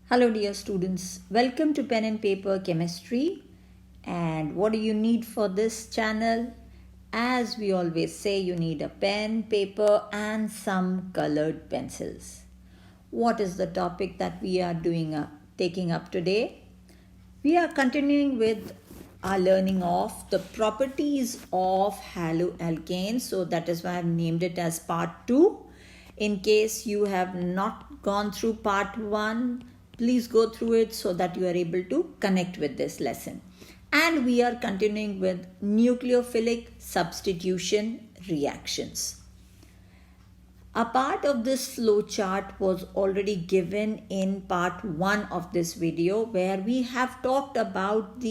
Hello dear students, welcome to Pen and Paper Chemistry. And what do you need for this channel? As we always say, you need a pen, paper and some colored pencils. What is the topic that we are taking up today? We are continuing with our learning of the properties of haloalkanes. So that is why I have named it as part 2. In case you have not gone through part 1, please go through it so that you are able to connect with this lesson. And we are continuing with nucleophilic substitution reactions. A part of this flow chart was already given in part 1 of this video, where we have talked about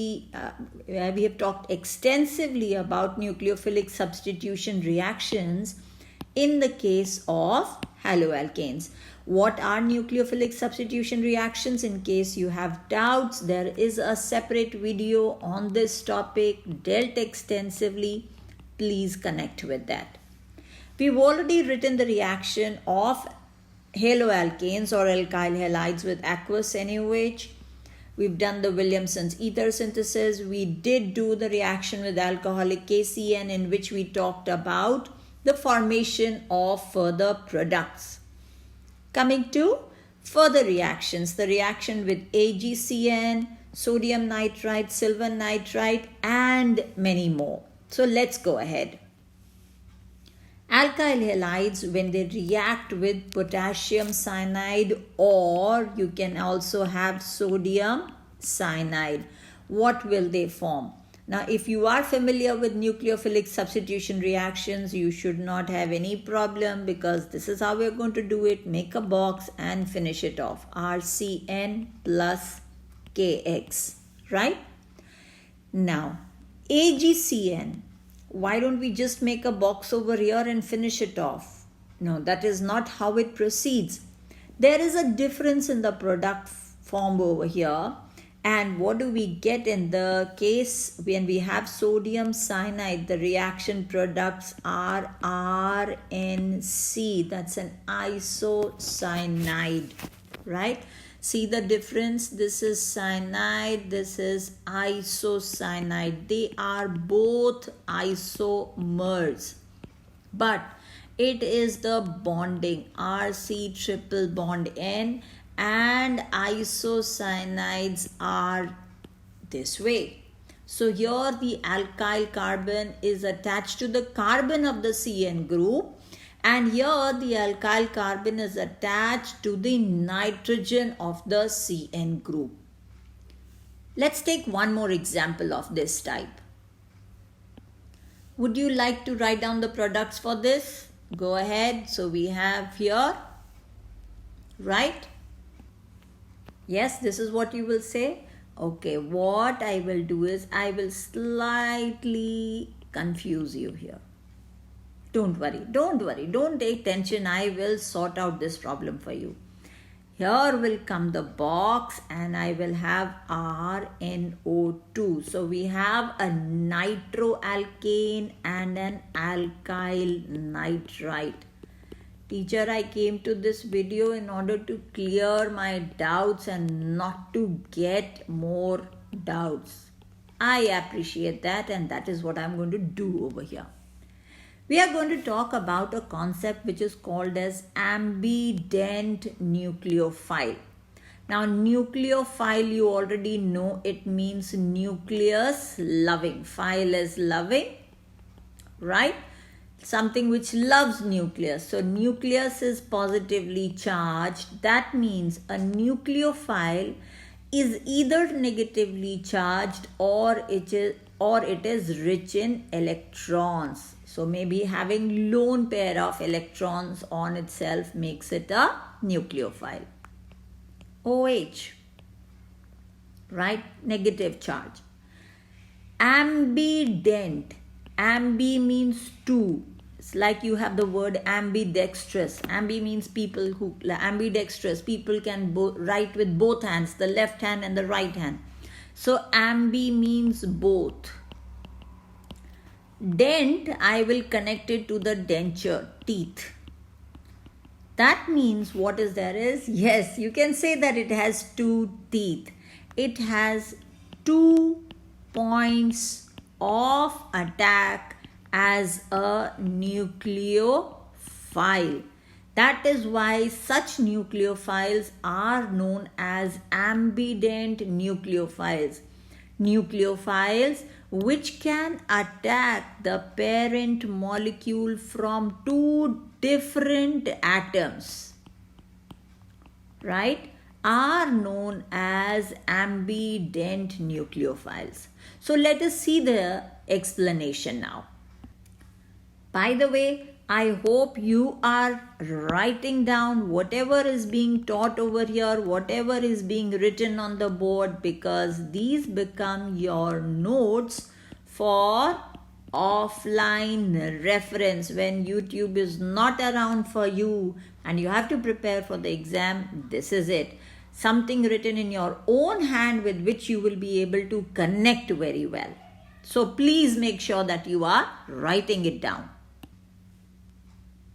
extensively about nucleophilic substitution reactions in the case of haloalkanes. What are nucleophilic substitution reactions? In case you have doubts, there is a separate video on this topic dealt extensively. Please connect with that. We've already written the reaction of haloalkanes or alkyl halides with aqueous NaOH. We've done the Williamson's ether synthesis. We did do the reaction with alcoholic KCN, in which we talked about the formation of further products. Coming to further reactions, the reaction with AgCN, sodium nitrite, silver nitrite and many more. So let's go ahead. Alkyl halides, when they react with potassium cyanide, or you can also have sodium cyanide, what will they form? Now, if you are familiar with nucleophilic substitution reactions, you should not have any problem, because this is how we're going to do it. Make a box and finish it off. RCN plus KX, right? Now, AgCN. Why don't we just make a box over here and finish it off? No, that is not how it proceeds. There is a difference in the product formed over here. And what do we get in the case when we have sodium cyanide? The reaction products are RNC. That's an isocyanide, right? See the difference? This is cyanide, this is isocyanide. They are both isomers. But it is the bonding RC triple bond N, and isocyanides are this way. So here the alkyl carbon is attached to the carbon of the CN group, and here the alkyl carbon is attached to the nitrogen of the CN group. Let's take one more example of this type. Would you like to write down the products for this? Go ahead. So we have here, right? Yes, this is what you will say. Okay, what I will do is I will slightly confuse you here. Don't worry, don't take tension. I will sort out this problem for you. Here will come the box and I will have RNO2. So we have a nitroalkane and an alkyl nitrite. Teacher, I came to this video in order to clear my doubts and not to get more doubts. I appreciate that, and that is what I'm going to do over here. We are going to talk about a concept which is called as ambident nucleophile. Now, nucleophile, you already know it means nucleus loving. Phile is loving, right? Something which loves nucleus. So nucleus is positively charged. That means a nucleophile is either negatively charged or it is rich in electrons. So maybe having lone pair of electrons on itself makes it a nucleophile. OH, right? Negative charge. Ambident. Ambi means two. It's like you have the word ambidextrous. Ambi means people who, ambidextrous, people can write with both hands, the left hand and the right hand. So ambi means both. Dent, I will connect it to the denture, teeth. That means what is there is, yes, you can say that it has two teeth. It has 2 points of attack as a nucleophile. That is why such nucleophiles are known as ambident nucleophiles. Nucleophiles which can attack the parent molecule from two different atoms, right, are known as ambident nucleophiles. So let us see the explanation now. By the way, I hope you are writing down whatever is being taught over here, whatever is being written on the board, because these become your notes for offline reference when YouTube is not around for you and you have to prepare for the exam. This is it. Something written in your own hand with which you will be able to connect very well. So please make sure that you are writing it down.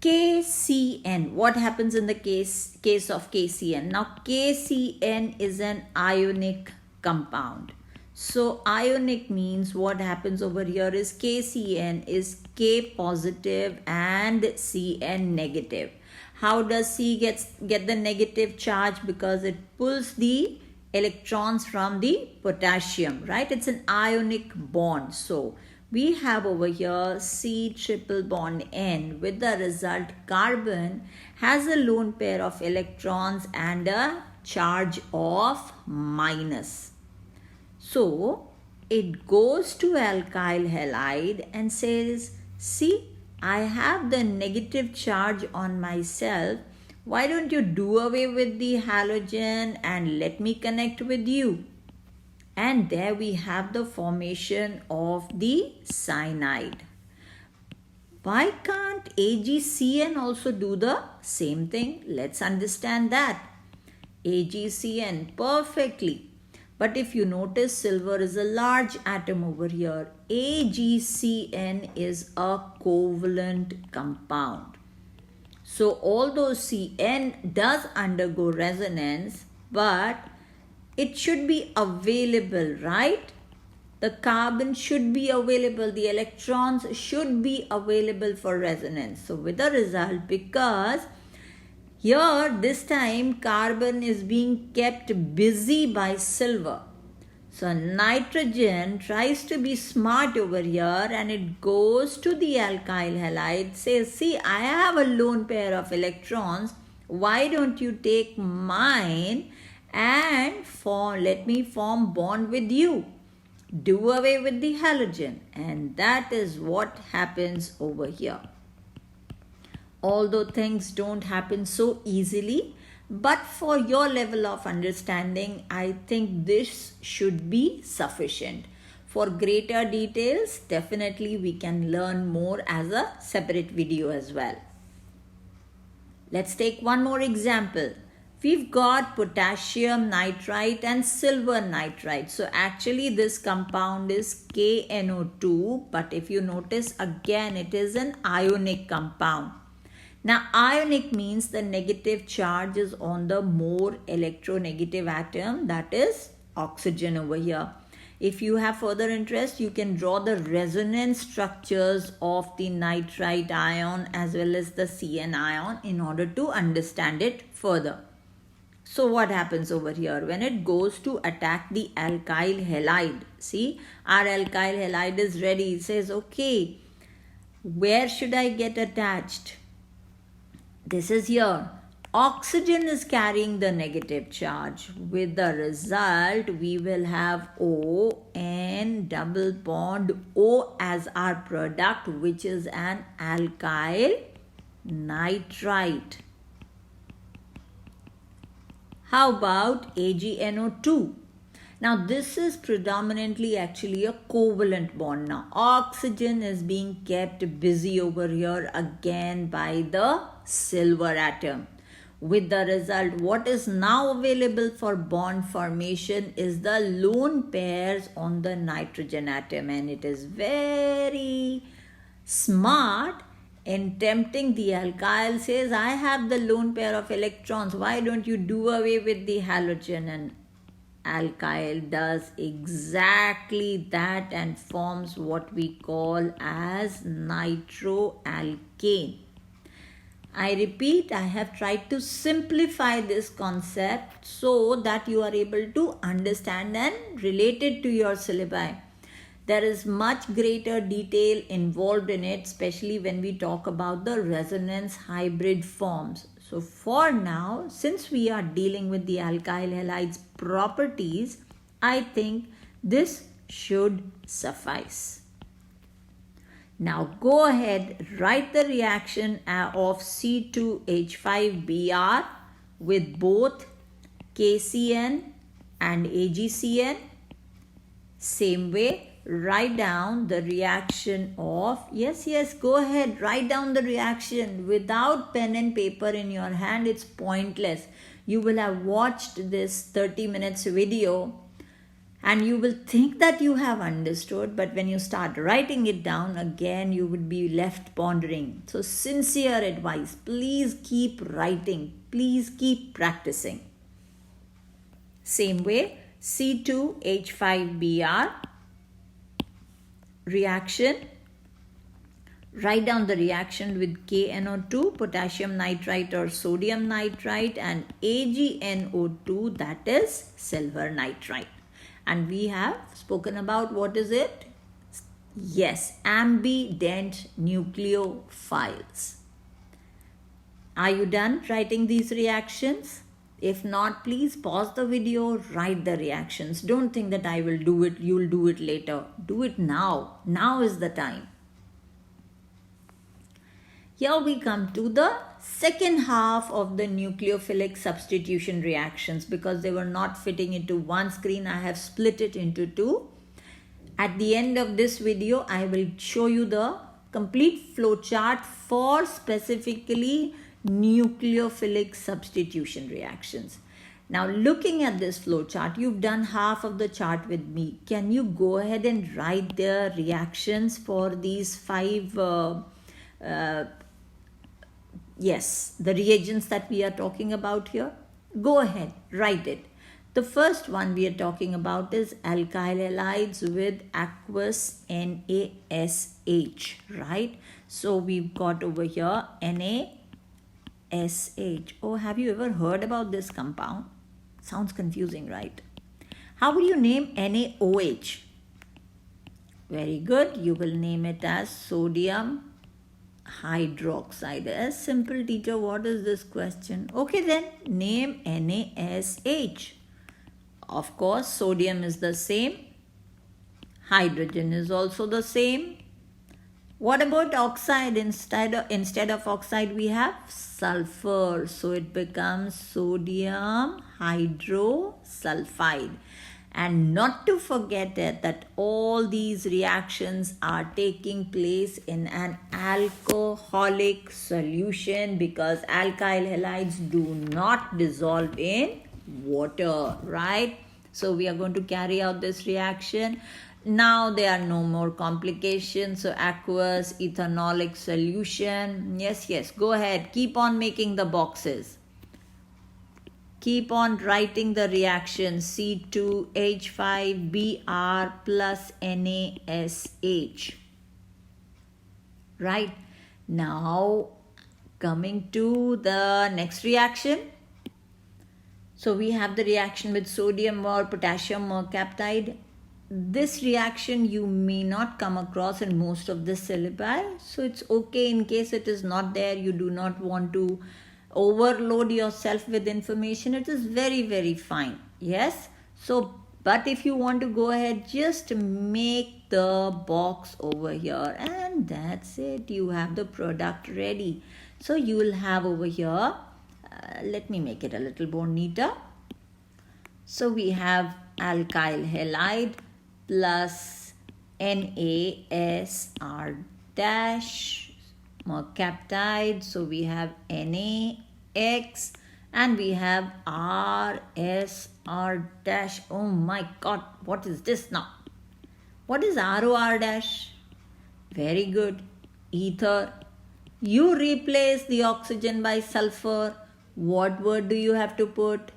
KCN. What happens in the case of KCN? Now KCN is an ionic compound. So ionic means what happens over here is KCN is K positive and Cn negative. How does C get the negative charge? Because it pulls the electrons from the potassium, right? It's an ionic bond. So we have over here C triple bond N, with the result carbon has a lone pair of electrons and a charge of minus. So it goes to alkyl halide and says, see, I have the negative charge on myself. Why don't you do away with the halogen and let me connect with you? And there we have the formation of the cyanide. Why can't AgCN also do the same thing? Let's understand that. AgCN perfectly. But if you notice, silver is a large atom over here. AgCN is a covalent compound. So although Cn does undergo resonance, but it should be available, right? The carbon should be available. The electrons should be available for resonance. So with the result, because here this time carbon is being kept busy by silver. So nitrogen tries to be smart over here and it goes to the alkyl halide, says, see, I have a lone pair of electrons. Why don't you take mine and let me form bond with you? Do away with the halogen. And that is what happens over here. Although things don't happen so easily, but for your level of understanding, I think this should be sufficient. For greater details, definitely we can learn more as a separate video as well. Let's take one more example. We've got potassium nitrite and silver nitrite. So actually this compound is KNO2, but if you notice again, it is an ionic compound. Now ionic means the negative charge is on the more electronegative atom, that is oxygen over here. If you have further interest, you can draw the resonance structures of the nitrite ion as well as the Cn ion in order to understand it further. So what happens over here? When it goes to attack the alkyl halide, see, our alkyl halide is ready. It says, okay, where should I get attached? This is here. Oxygen is carrying the negative charge. With the result, we will have O, N, double bond O as our product, which is an alkyl nitrite. How about AgNO2? Now this is predominantly actually a covalent bond. Now oxygen is being kept busy over here again by the silver atom. With the result, what is now available for bond formation is the lone pairs on the nitrogen atom, and it is very smart In tempting, the alkyl says, I have the lone pair of electrons. Why don't you do away with the halogen? And alkyl does exactly that and forms what we call as nitroalkane. I repeat, I have tried to simplify this concept so that you are able to understand and relate it to your syllabi. There is much greater detail involved in it, especially when we talk about the resonance hybrid forms. So for now, since we are dealing with the alkyl halides properties, I think this should suffice. Now go ahead, write the reaction of C2H5Br with both KCN and AgCN. Same way, write down the reaction of, yes, go ahead, write down the reaction without pen and paper in your hand. It's pointless. You will have watched this 30 minutes video and you will think that you have understood, but when you start writing it down again, you would be left pondering. So sincere advice, please keep writing, please keep practicing. Same way, C2H5Br reaction, write down the reaction with KNO2, potassium nitrite or sodium nitrite, and AgNO2, that is silver nitrite. And we have spoken about what is it? Yes, ambident nucleophiles. Are you done writing these reactions? If not, please pause the video, write the reactions. Don't think that I will do it, you'll do it later. Do it now. Now is the time. Here we come to the second half of the nucleophilic substitution reactions. Because they were not fitting into one screen, I have split it into two. At the end of this video, I will show you the complete flowchart for specifically nucleophilic substitution reactions. Now looking at this flowchart, you've done half of the chart with me. Can you go ahead and write the reactions for these five the reagents that we are talking about here? Go ahead, write it. The first one we are talking about is alkyl halides with aqueous NaSH, right? So we've got over here NaSH. Oh, have you ever heard about this compound? Sounds confusing, right? How will you name NaOH? Very good. You will name it as sodium hydroxide. As simple, teacher, what is this question? Okay then, name NaSH. Of course, sodium is the same. Hydrogen is also the same. What about oxide? Instead of oxide, we have sulfur. So it becomes sodium hydrosulfide. And not to forget it, that all these reactions are taking place in an alcoholic solution, because alkyl halides do not dissolve in water, right? So we are going to carry out this reaction. Now there are no more complications. So aqueous ethanolic solution. Yes, go ahead. Keep on making the boxes. Keep on writing the reaction C2H5Br plus NaSH. Right. Now coming to the next reaction. So we have the reaction with sodium or potassium mercaptide. This reaction you may not come across in most of the syllabi. So it's okay in case it is not there. You do not want to overload yourself with information. It is very, very fine. Yes. So, but if you want to go ahead, just make the box over here and that's it. You have the product ready. So you will have over here, let me make it a little more neater. So we have alkyl halide plus NaSR dash mercaptide. So we have NaX and we have RSR dash. Oh my God, what is this now? What is ROR dash? Very good. Ether. You replace the oxygen by sulfur. What word do you have to put?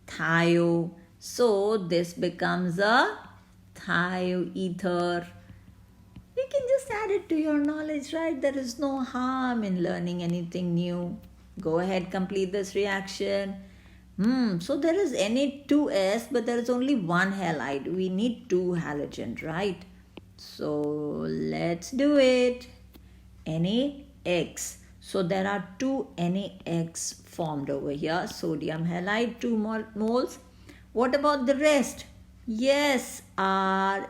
Thio. So this becomes a thioether. You can just add it to your knowledge, right? There is no harm in learning anything new. Go ahead, complete this reaction. So there is Na2S, but there is only one halide. We need two halogen, right? So let's do it. NaX. So there are two NaX formed over here. Sodium halide, 2 moles. What about the rest? Yes, RSR.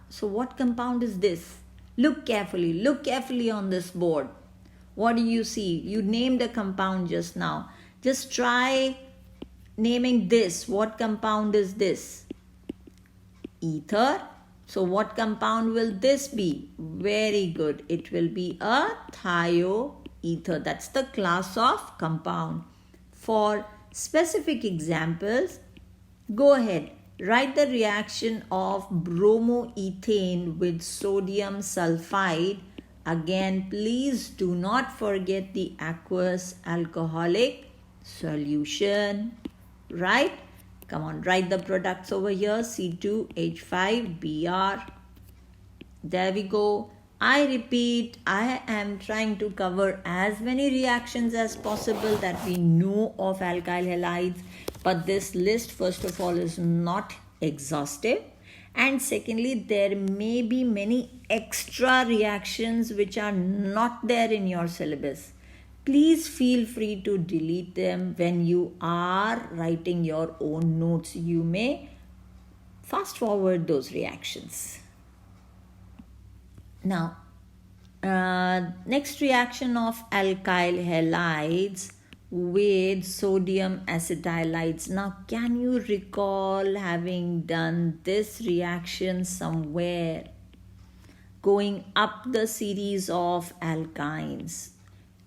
So what compound is this? Look carefully on this board. What do you see? You named a compound just now. Just try naming this. What compound is this? Ether. So what compound will this be? Very good. It will be a thioether. That's the class of compound. For specific examples, go ahead. Write the reaction of bromoethane with sodium sulfide. Again, please do not forget the aqueous alcoholic solution. Right? Come on, write the products over here. C2H5Br. There we go. I repeat, I am trying to cover as many reactions as possible that we know of alkyl halides. But this list, first of all, is not exhaustive. And secondly, there may be many extra reactions which are not there in your syllabus. Please feel free to delete them when you are writing your own notes. You may fast forward those reactions. Now, next reaction of alkyl halides with sodium acetylides. Now, can you recall having done this reaction somewhere? Going up the series of alkynes.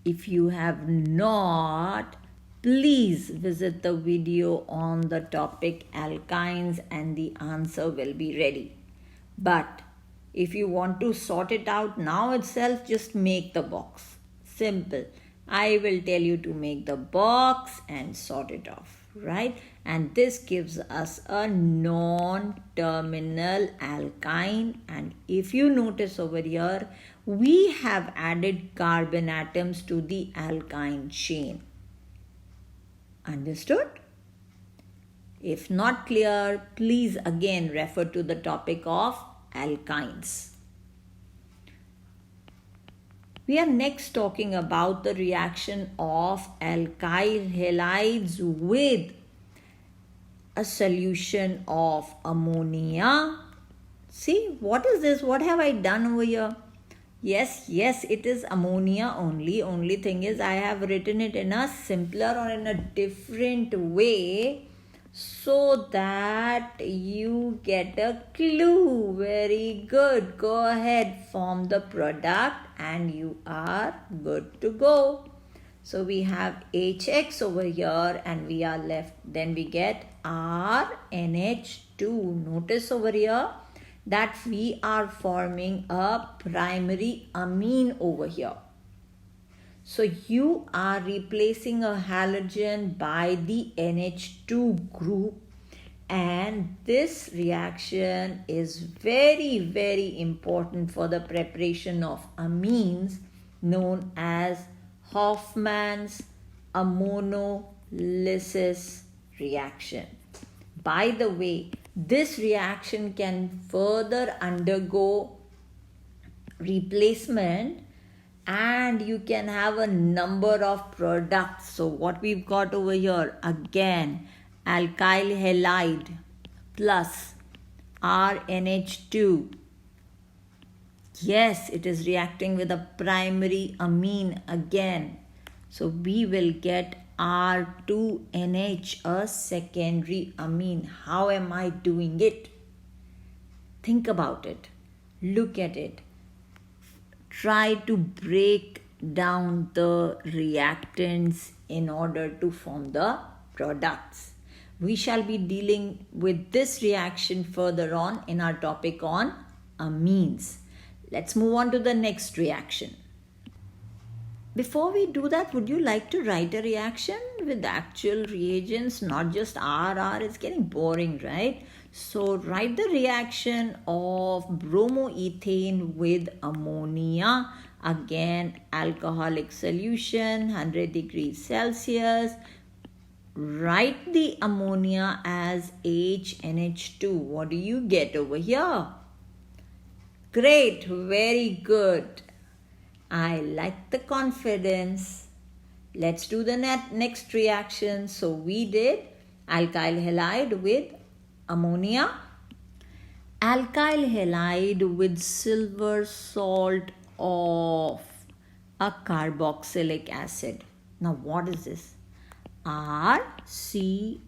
If you have not, please visit the video on the topic alkynes and the answer will be ready. But if you want to sort it out now itself, just make the box. Simple. I will tell you to make the box and sort it off, right? And this gives us a non-terminal alkyne. And if you notice over here, we have added carbon atoms to the alkyne chain. Understood? If not clear, please again refer to the topic of alkynes. We are next talking about the reaction of alkyl halides with a solution of ammonia. See, what is this? What have I done over here? Yes, it is ammonia only. Only thing is I have written it in a simpler or in a different way so that you get a clue. Very good. Go ahead, form the product and you are good to go. So we have HX over here and we are left, then we get RNH2. Notice over here that we are forming a primary amine over here. So you are replacing a halogen by the NH2 group, and this reaction is very, very important for the preparation of amines known as Hofmann's ammonolysis reaction. By the way, this reaction can further undergo replacement and you can have a number of products. So what we've got over here, again, alkyl halide plus RNH2. Yes, it is reacting with a primary amine again. So we will get R2NH, a secondary amine. How am I doing it? Think about it. Look at it. Try to break down the reactants in order to form the products. We shall be dealing with this reaction further on in our topic on amines. Let's move on to the next reaction. Before we do that, would you like to write a reaction with actual reagents, not just RR? It's getting boring, right? So write the reaction of bromoethane with ammonia. Again, alcoholic solution, 100 degrees Celsius. Write the ammonia as HNH2. What do you get over here? Great, very good. I like the confidence. Let's do the next reaction. So we did alkyl halide with ammonia, alkyl halide with silver salt of a carboxylic acid. Now what is this? RCOOH.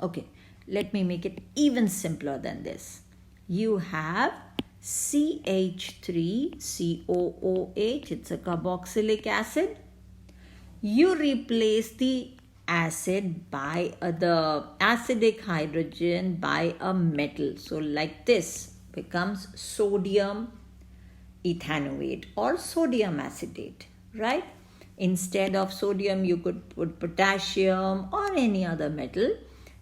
Okay, let me make it even simpler than this. You have CH3COOH, it's a carboxylic acid. You replace the acid by the acidic hydrogen by a metal. So like this becomes sodium ethanoate or sodium acetate, right? Instead of sodium, you could put potassium or any other metal.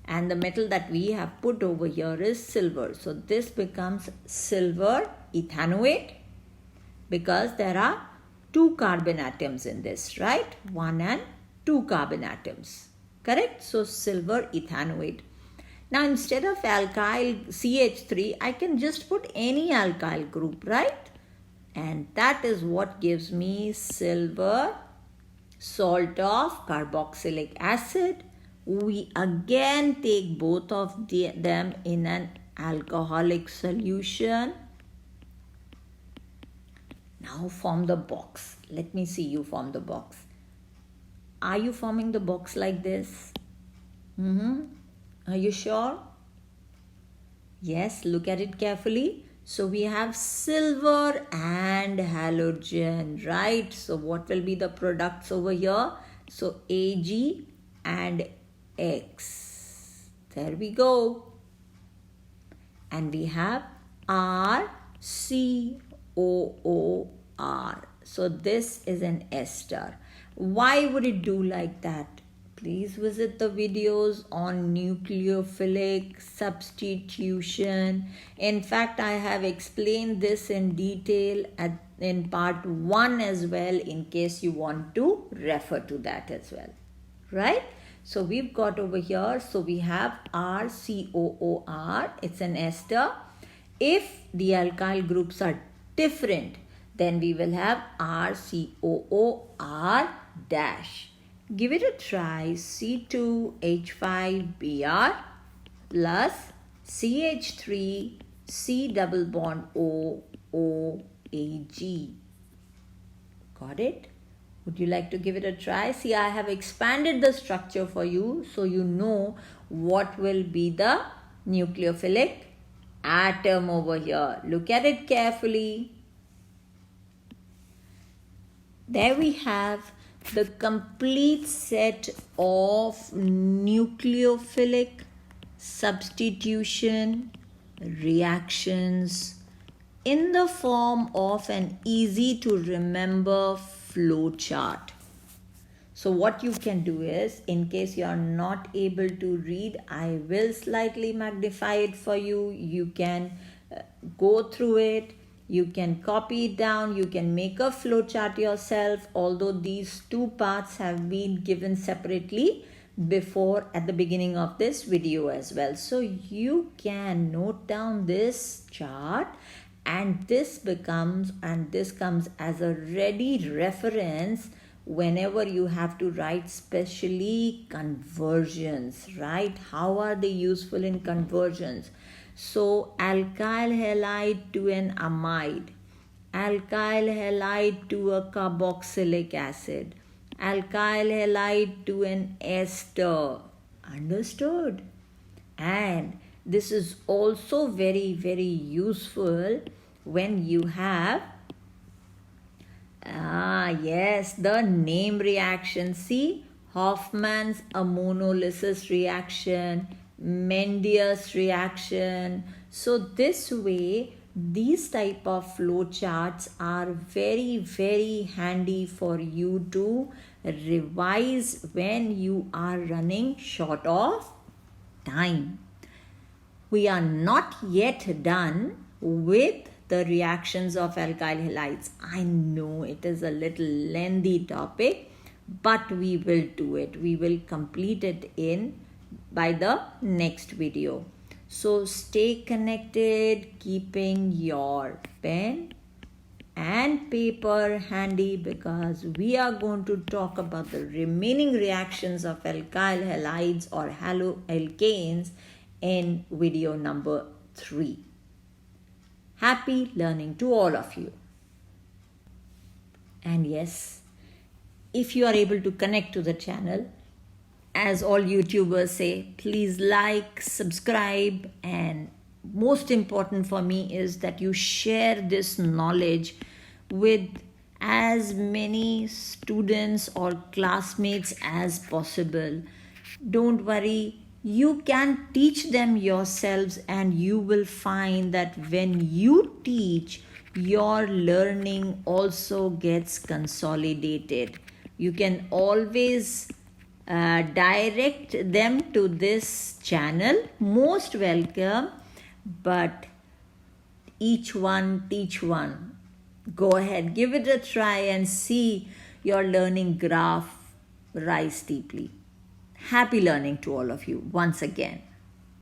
And the metal that we have put over here is silver. So this becomes silver ethanoate because there are 2 carbon atoms in this, right? 1 and 2 carbon atoms. Correct? So silver ethanoate. Now instead of alkyl CH3, I can just put any alkyl group, right? And that is what gives me silver salt of carboxylic acid. We again take both of them in an alcoholic solution. Now form the box. Let me see you form the box. Are you forming the box like this? Are you sure? Yes, look at it carefully. So we have silver and halogen, right? So what will be the products over here? So Ag and X. There we go. And we have RCOOR. So this is an ester. Why would it do like that? Please visit the videos on nucleophilic substitution. In fact, I have explained this in detail in part 1 as well, in case you want to refer to that as well. Right? So we've got over here, so we have RCOOR, it's an ester. If the alkyl groups are different, then we will have RCOOR dash. Give it a try. C2H5Br plus CH3 C double bond OOAG. Got it? Would you like to give it a try? See, I have expanded the structure for you so you know what will be the nucleophilic atom over here. Look at it carefully. There we have the complete set of nucleophilic substitution reactions in the form of an easy to remember flow chart. So what you can do is, in case you are not able to read, I will slightly magnify it for you. You can go through it. You can copy it down. You can make a flow chart yourself, although these 2 parts have been given separately before at the beginning of this video as well. So you can note down this chart, and this comes as a ready reference whenever you have to write specially conversions, right? How are they useful in conversions? So alkyl halide to an amide, alkyl halide to a carboxylic acid, alkyl halide to an ester. Understood? And this is also very, very useful when you have the name reaction. See, Hoffman's ammonolysis reaction, Mendius reaction. So this way, these type of flow charts are very handy for you to revise when you are running short of time. We are not yet done with the reactions of alkyl halides. I know it is a little lengthy topic, but we will do it. We will complete it by the next video. So stay connected, keeping your pen and paper handy, because we are going to talk about the remaining reactions of alkyl halides or haloalkanes in video number 3. Happy learning to all of you. And yes, if you are able to connect to the channel, as all YouTubers say, please like, subscribe, and most important for me is that you share this knowledge with as many students or classmates as possible. Don't worry, you can teach them yourselves, and you will find that when you teach, your learning also gets consolidated. You can always direct them to this channel. Most welcome, but each one teach one. Go ahead, give it a try and see your learning graph rise steeply. Happy learning to all of you once again.